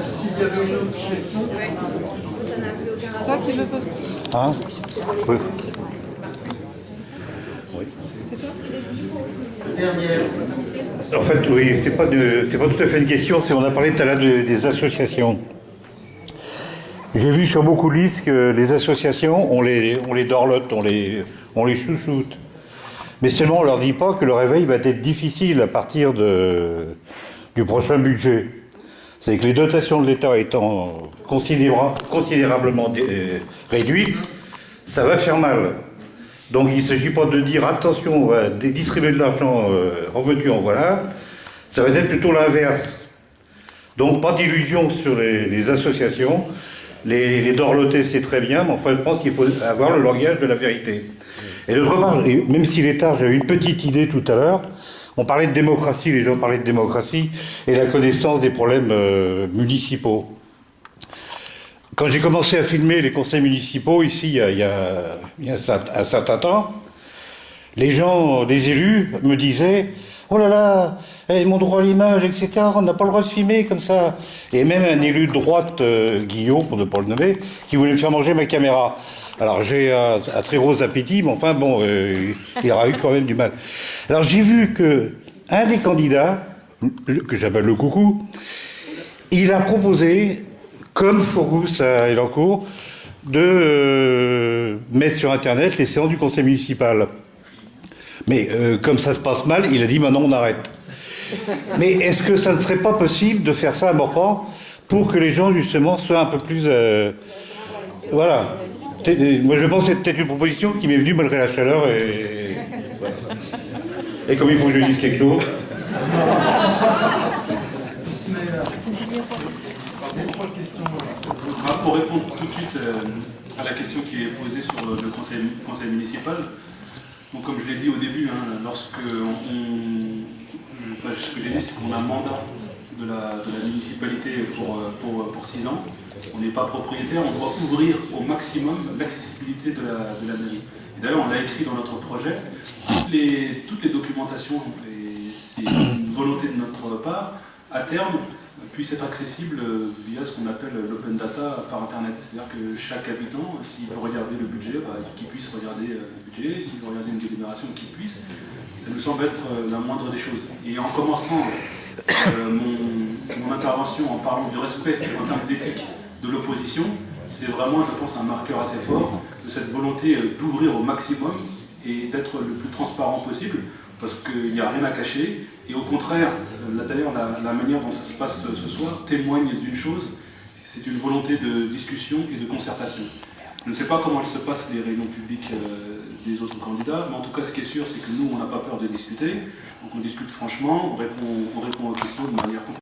S'il y avait une autre question. Toi qui veux poser. Hein? Oui. Dernière. En fait, oui, c'est pas tout à fait une question, c'est on a parlé tout à l'heure des associations. J'ai vu sur beaucoup de listes que les associations, on les dorlote, on les chouchoute. Mais seulement on leur dit pas que le réveil va être difficile à partir du prochain budget. C'est que les dotations de l'État étant considérablement réduites, ça va faire mal. Donc il ne s'agit pas de dire attention, on va distribuer de l'argent, en veux-tu, en voilà. Ça va être plutôt l'inverse. Donc pas d'illusion sur les associations. Les dorloter, c'est très bien, mais enfin je pense qu'il faut avoir le langage de la vérité. Et d'autre part, même si l'État, j'avais une petite idée tout à l'heure, on parlait de démocratie, les gens parlaient de démocratie, et la connaissance des problèmes municipaux. Quand j'ai commencé à filmer les conseils municipaux, ici, il y a un certain temps, les gens, les élus, me disaient « Oh là là, mon droit à l'image, etc., on n'a pas le droit de filmer comme ça. » Et même un élu de droite, Guillaume, pour ne pas le nommer, qui voulait me faire manger ma caméra. Alors j'ai un très gros appétit, mais enfin bon, il aura eu quand même du mal. Alors j'ai vu qu'un des candidats, que j'appelle le coucou, il a proposé, comme Fourgousse à Elancourt, de mettre sur Internet les séances du conseil municipal. Mais comme ça se passe mal, il a dit maintenant on arrête. Mais est-ce que ça ne serait pas possible de faire ça à Morpan pour que les gens justement soient un peu plus... voilà. Moi je pense que c'est peut-être une proposition qui m'est venue malgré la chaleur et... Voilà. Et comme il faut que je dise quelque chose... Pour répondre tout de suite à la question qui est posée sur le conseil municipal, donc comme je l'ai dit au début, ce que j'ai dit, c'est qu'on a un mandat de la municipalité pour 6 ans. On n'est pas propriétaire, on doit ouvrir au maximum l'accessibilité de la mairie. Et d'ailleurs, on l'a écrit dans notre projet, toutes les documentations, et c'est une volonté de notre part, à terme, puissent être accessibles via ce qu'on appelle l'open data par Internet. C'est-à-dire que chaque habitant, s'il veut regarder le budget, qu'il puisse regarder le budget, s'il veut regarder une délibération, qu'il puisse. Ça nous semble être la moindre des choses. Et en commençant mon intervention en parlant du respect en termes d'éthique de l'opposition, c'est vraiment, je pense, un marqueur assez fort de cette volonté d'ouvrir au maximum et d'être le plus transparent possible, parce qu'il n'y a rien à cacher. Et au contraire, d'ailleurs, la manière dont ça se passe ce soir témoigne d'une chose, c'est une volonté de discussion et de concertation. Je ne sais pas comment se passent les réunions publiques des autres candidats, mais en tout cas, ce qui est sûr, c'est que nous, on n'a pas peur de discuter. Donc on discute franchement, on répond aux questions de manière complètement